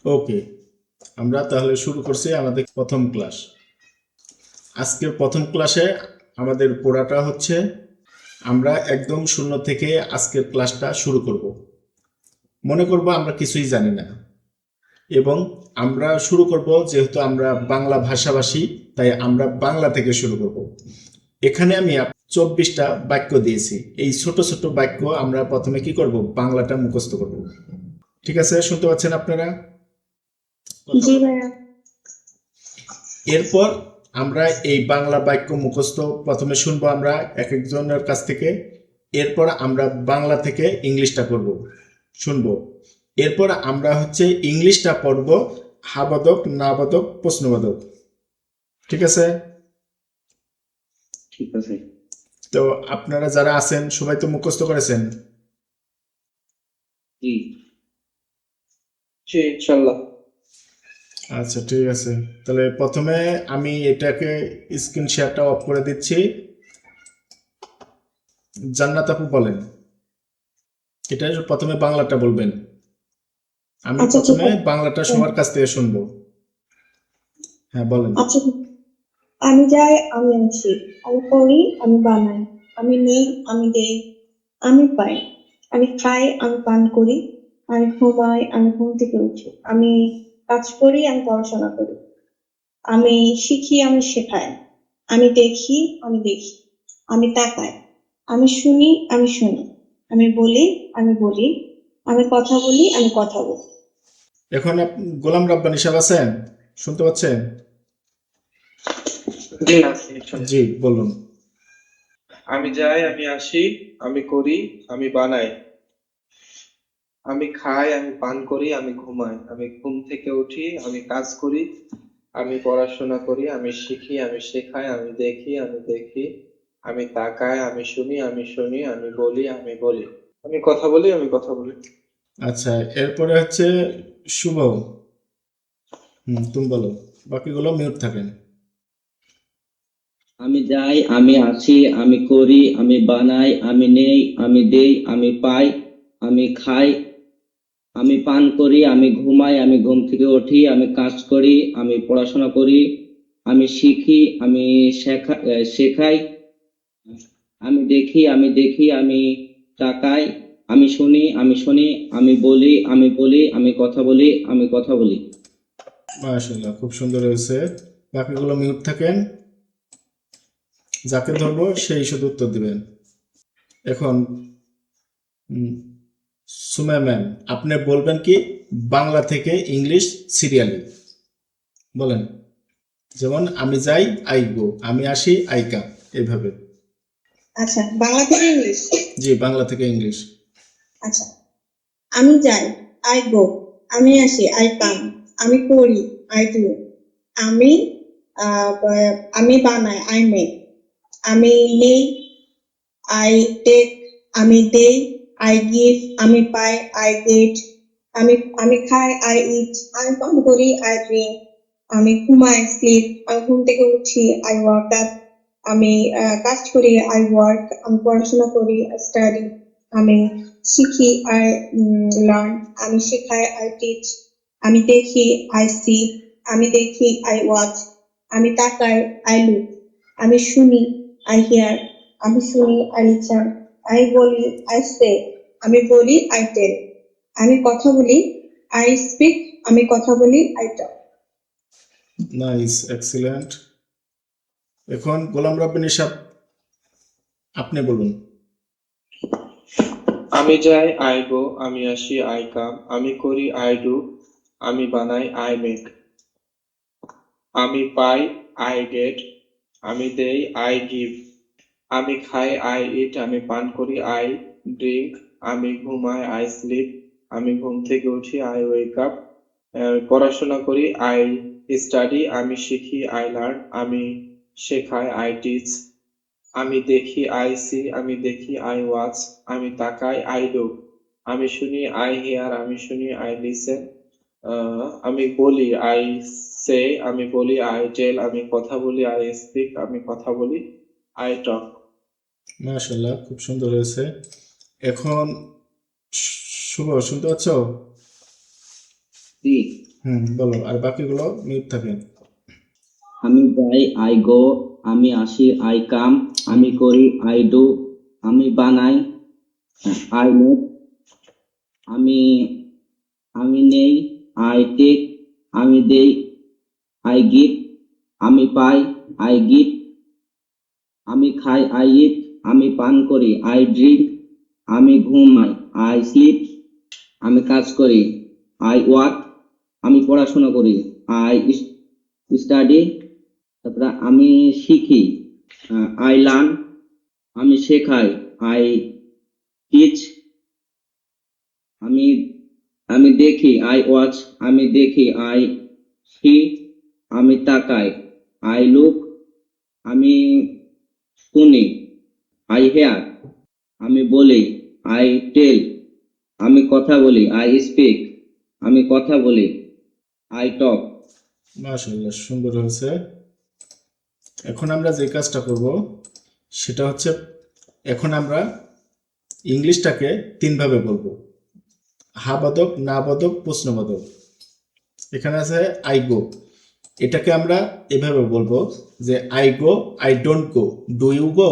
ওকে, আমরা তাহলে শুরু করছি আমাদের প্রথম ক্লাস। আজকের প্রথম ক্লাসে আমাদের পড়াটা হচ্ছে, আমরা একদম শূন্য থেকে আজকের ক্লাসটা শুরু করব। মনে করব আমরা কিছুই জানি না, এবং আমরা শুরু করব যেহেতু আমরা বাংলা ভাষাভাষী, তাই আমরা বাংলা থেকে শুরু করব। এখানে আমি 24টা বাক্য দিয়েছি। এই ছোট ছোট বাক্য আমরা প্রথমে কি করব, বাংলাটা মুখস্থ করব। ঠিক আছে, শুনতে পাচ্ছেন আপনারা? জি ভাইয়া। এরপর আমরা এই বাংলা বাক্য মুখস্থ প্রথমে শুনবো আমরা এক একজনের কাছ থেকে। এরপর আমরা বাংলা থেকে ইংলিশটা করব, শুনবো। এরপর আমরা হচ্ছে ইংলিশটা পড়ব, হাবোধক, নাবোধক, প্রশ্নবোধক। ঠিক আছে? ঠিক আছে। তো আপনারা যারা আছেন সবাই তো মুখস্থ করেছেন? জি জি ইনশাল্লাহ। আচ্ছা, ঠিক আছে। তাহলে প্রথমে আমি এটাকে স্ক্রিন শেয়ারটা অফ করে দিচ্ছি। জান্নাত আপু বলেন, এটা প্রথমে বাংলাটা বলবেন। আমি আচ্ছা ঠিক প্রথমে আছে। বাংলাটা সবার কাছ থেকে শুনবো। হ্যাঁ, বলেন। আচ্ছা, আমি যাই, আমি আছি, আমি করি, আমি বানাই, আমি নেই, আমি দেই, আমি পাই, আমি খাই, আমি পান করি, আমি ঘুমাই, আমি ঘুম থেকে উঠি, আমি কাজ করি, আমি পড়াশোনা করি, আমি শিখি, আমি শেখাই, আমি দেখি, আমি দেখি, আমি তাকাই, আমি শুনি, আমি শুনি, আমি বলি, আমি বলি, আমি কথা বলি, আমি কথা বলি। এখন গোলাম রাব্বানী সাহেব আছেন? শুনতে পাচ্ছেন? জি আছি ইনশাল্লাহ। জি, বলুন। আমি যাই, আমি আসি, আমি করি, আমি বানাই, আমি খাই, আমি পান করি, আমি ঘুমাই, আমি ঘুম থেকে উঠি, আমি কাজ করি, আমি পড়াশোনা করি, আমি শিখি, আমি শেখাই, আমি দেখি, আমি দেখি, আমি তাকাই, আমি শুনি, আমি বলি, আমি বলি, আমি কথা বলি, আমি কথা বলি। আচ্ছা, এরপরে হচ্ছে শুভ। তুমি বলো, বাকিগুলো মিউট থাকেন। আমি যাই, আমি আসি, আমি করি, আমি বানাই, আমি নেই, আমি দেই, আমি পাই, আমি খাই, আমি পান করি, আমি ঘুমাই, আমি ঘুম থেকে উঠি, আমি কাজ করি, আমি পড়াশোনা করি, আমি শিখি, আমি শেখাই, আমি দেখি, আমি তাকাই, আমি শুনি, আমি বলি, আমি কথা বলি, আমি কথা বলি। মাশাআল্লাহ, খুব সুন্দর হয়েছে। বাকিগুলো মিউট থাকেন। যাকে ধরবো সেই শুধু উত্তর দিবেন। এখন সুমা ম্যাম, আপনি বলবেন কি বাংলা থেকে ইংলিশ সিরিয়ালি বলেন। যেমন আমি যাই, আই গো, আমি আসি, আই কাম, এইভাবে। আচ্ছা, বাংলা থেকে ইংলিশ। জি, বাংলা থেকে ইংলিশ। আচ্ছা, আমি যাই, আই গো, আমি আসি, আই কাম, আমি করি, আই ডু, আমি আমি বানাই, আই মেক, আমি নেই, আই টেক, আমি দেই, আই গিভ, আমি পাই, আই গেট, আমি খাই, আই ইট, আমি পান করি, আই ড্রিঙ্ক, আমি ঘুমাই, স্লিপ, আমি ঘুম থেকে উঠি, আই ওয়াক আপ, আমি কাজ করি, আই ওয়ার্ক, আমি পড়াশোনা করি, আই স্টাডি, আমি শিখি, আই লার্ন, আমি শেখাই, আই টিচ, আমি দেখি, আই সি, আমি দেখি, আই ওয়াচ, আমি তাকাই, আই লুক, আমি শুনি, আই হিয়ার, আমি শুনি, আই লিসেন, আমি বলি, আই সে, আমি বলি, আই টেল, আমি কথা বলি, আই স্পিক, আমি কথা বলি, আই টক। Nice, excellent. এখন গোলাম রাব্বানী সাহেব, আপনি বলুন। আমি যাই, আই গো, আমি আসি, আই কাম, আমি করি, আই ডু, আমি বানাই, আই মেক, আমি পাই, আই গেট, আমি দেই, আই গিভ, আমি খাই, আই ইট, আমি পান করি, আই ড্রিঙ্ক, আমি ঘুমাই, আই স্লিপ, আমি ঘুম থেকে উঠি, আই ওয়েক আপ, পড়াশোনা করি, আই স্টাডি, আমি শিখি, আই লার্ন, আমি শেখাই, আই টিচ, আমি দেখি, আই সি, আমি দেখি, আই ওয়াচ, আমি তাকাই, আই লুক, আমি শুনি, আই হিয়ার, আই লিসেন, আমি বলি, আই সে, আমি বলি, আই টেল, আমি কথা বলি, আই স্পিক, আমি কথা বলি, আই টক। মাশাআল্লাহ, খুব সুন্দর হয়েছে। এখন শুভ, শুনতে পাচ্ছ? জি বলো, আর বাকিগুলো মিউট থাকেন। আমি যাই আই গো, আমি আসি আই কাম, আমি করি আই ডু, আমি বানাই আই মেক, আমি আমি নেই আই টেক, আমি দেই আই গিভ, আমি পাই আই গিভ, আমি খাই আই ইট, আমি পান করি আই ড্রিঙ্ক, আমি ঘুমাই আই স্লিপ, আমি কাজ করি আই ওয়ার্ক, আমি পড়াশোনা করি আই স্টাডি, তারপরে আমি শিখি আই লার্ন, আমি শেখাই আই টিচ, আমি আমি দেখি আই ওয়াচ, আমি দেখি আই সি, আমি তাকাই আই লুক, আমি শুনি আই হেয়ার, আমি বলি আই টেল, আমি কথা বলি আই স্পিক, আমি কথা বলি আই টক। মাশাআল্লাহ, সুন্দর হয়েছে। এখন আমরা যে কাজটা করব সেটা হচ্ছে, এখন আমরা ইংলিশটাকে তিনভাবে বলবো: হাবাদক, নাবাদক, প্রশ্নবাদক। এখানে আছে আই গো, এটাকে আমরা এভাবে বলবো যে I go, I don't go, do you go?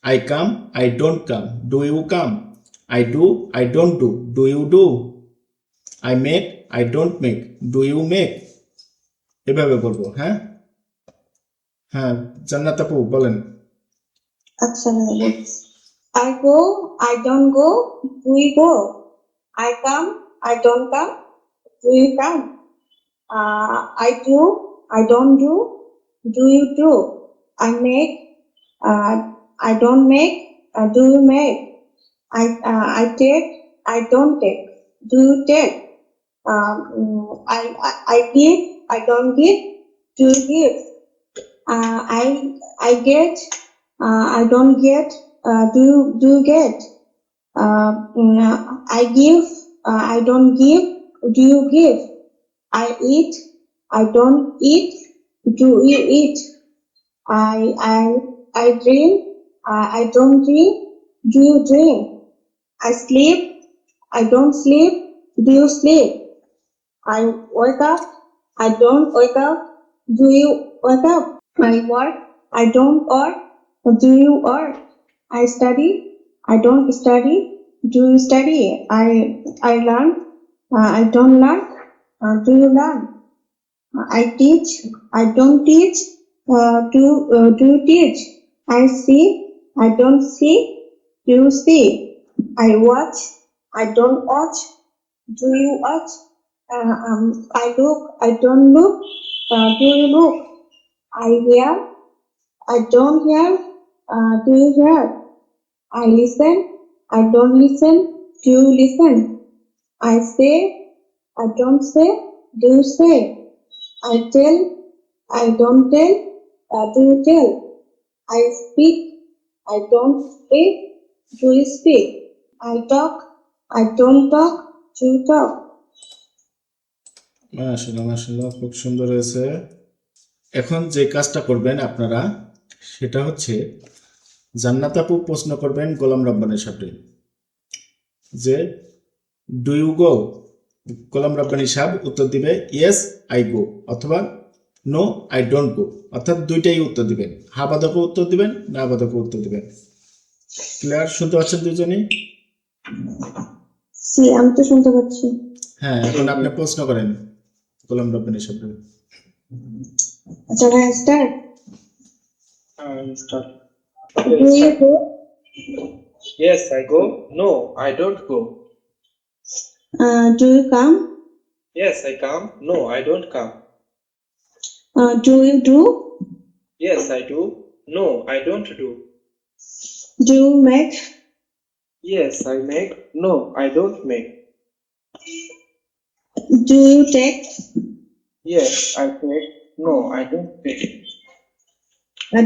I come, I don't come, do you come? I do, I don't do, do you do? I make, I don't make, do you make? এভাবে বলবো। হ্যাঁ হ্যাঁ, জান্নাত আপু বলেন। আচ্ছা ভাইয়া, I go, I don't go, do you go? I come, I don't come, do you come? I do, I don't do you do? I make, I don't make, do you make? I take, I don't take, do you take? I give, I don't give, do you give? I get, I don't get, do you get? I give, I don't give, do you give? I eat, I don't eat, do you eat? I drink, I don't drink, do you drink? I sleep, I don't sleep, do you sleep? I wake up, I don't wake up, do you wake up? I work, I don't work, do you work? I study, I don't study, do you study? I learn, I don't learn, do you learn? I teach, I don't teach, do you teach? I see, I don't see, do you see? I watch, I don't watch, do you watch? I look, I don't look, do you look? I hear, I don't hear, do you hear? I listen, I don't listen, do you listen? I say, I don't say, do you say? I tell, I don't tell, do you tell? I speak, I don't speak, do you speak? I talk, I don't talk, do you talk? মাশাআল্লাহ মাশাআল্লাহ, খুব সুন্দর হয়েছে। এখন যে কাজটা করবেন আপনারা, সেটা হচ্ছে জান্নাত আপু প্রশ্ন করবেন গোলাম রাব্বানির সাথে যে ডু ইউ গো? গোলাম রাব্বানি সাহেব উত্তর দিবে ইয়েস আই গো, অথবা নো আই ডোন্ট গো। অর্থাৎ দুইটাই উত্তর দিবেন, হা বাদকও উত্তর দিবেন, না বাদকও উত্তর দিবেন। ক্লিয়ার? শুনতে পাচ্ছেন দুজনেই? সি, আমি তো শুনতে পাচ্ছি। হ্যাঁ, এখন আপনি প্রশ্ন করেন গোলাম রাব্বানি সাহেব। আচ্ছা ভাইয়া, start. Start. Do you go? Yes, I go. No, I don't go. Do you come? Yes, I come. No, I don't come. Do you do? Yes, I do. No, I don't do. Do you make? Yes, I make. No, I don't make. Do you take? Yes, I take. No, I don't take.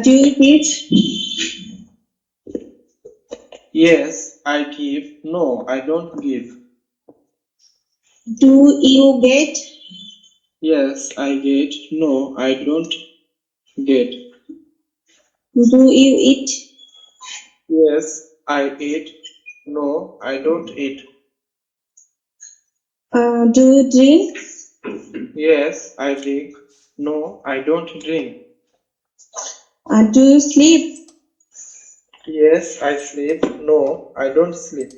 Do you teach? Yes, I give. No, I don't give. Do you get? Yes, I get. No, I don't get. Do you eat? Yes, I eat. No, I don't eat. Do you drink? Yes, I drink. No, I don't drink. Do you sleep? Yes, I sleep. No, I don't sleep.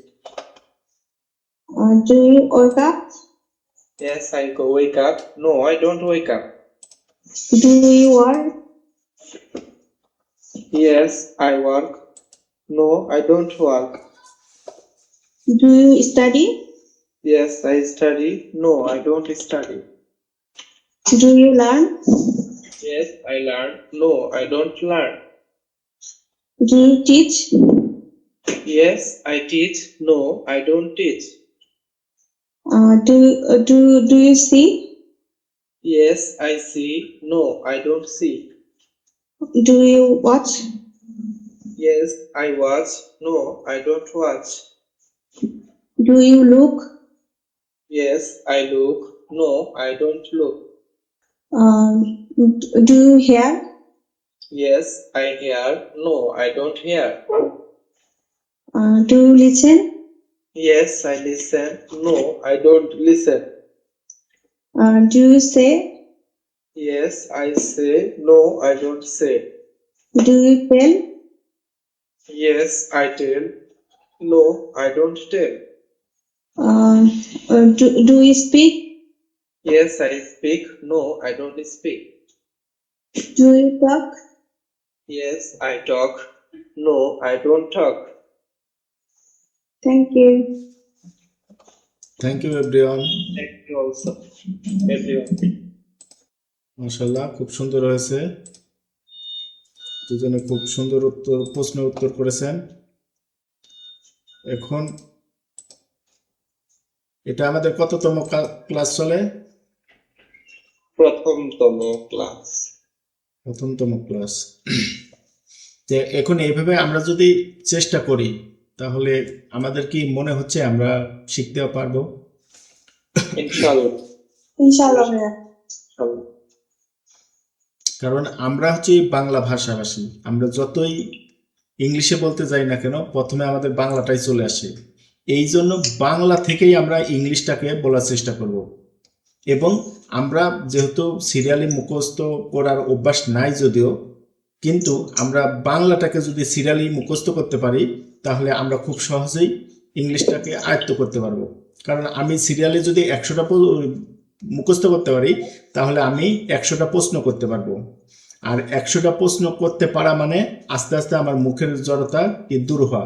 Do you wake up? Yes, I go wake up. No, I don't wake up. Do you work? Yes, I work. No, I don't work. Do you study? Yes, I study. No, I don't study. Do you learn? Yes, I learn. No, I don't learn. Do you teach? Yes, I teach. No, I don't teach. Do you see? Yes, I see. No, I don't see. Do you watch? Yes, I watch. No, I don't watch. Do you look? Yes, I look. No, I don't look. Do you hear? Yes, I hear. No, I don't hear. Do you listen? Yes, I listen. No, I don't listen. Do you say? Yes, I say. No, I don't say. Do you tell? Yes, I tell. No, I don't tell. Do you speak? Yes, I speak. No, I don't speak. Do you talk? Yes, I talk. No, I don't talk. Thank you. Thank you everyone. Thank you also, everyone. মাশাআল্লাহ, খুব সুন্দর হয়েছে। দুজনে খুব সুন্দর প্রশ্নের উত্তর করেছেন। এখন এটা আমাদের কততম ক্লাস চলে? প্রথমতম ক্লাস। প্রথমতম ক্লাস। যে এখন এইভাবে আমরা যদি চেষ্টা করি তাহলে আমাদের কি মনে হচ্ছে আমরা শিখতে পারবো? ইনশাআল্লাহ। ইনশাআল্লাহ ভাইয়া। ইনশাআল্লাহ। কারণ আমরা হচ্ছে বাংলা ভাষাভাষী, আমরা যতই ইংলিশে বলতে যাই না কেন প্রথমে আমাদের বাংলাটাই চলে আসে। এই জন্য বাংলা থেকেই আমরা ইংলিশটাকে বলার চেষ্টা করব। এবং আমরা যেহেতু সিরিয়ালি মুখস্থ করার অভ্যাস নাই যদিও, কিন্তু আমরা বাংলাটাকে যদি সিরিয়ালি মুখস্থ করতে পারি তাহলে আমরা খুব সহজেই ইংলিশটাকে আয়ত্ত করতে পারবো। কারণ আমি সিরিয়ালে যদি 100টা মুখস্থ করতে পারি তাহলে আমি 100টা প্রশ্ন করতে পারবো। আর 100টা প্রশ্ন করতে পারা মানে আস্তে আস্তে আমার মুখের জড়তা কি দূর হওয়া।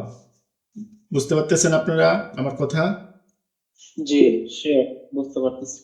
বুঝতে পারতেছেন আপনারা আমার কথা? জি, শিওর, বুঝতে পারতেছি।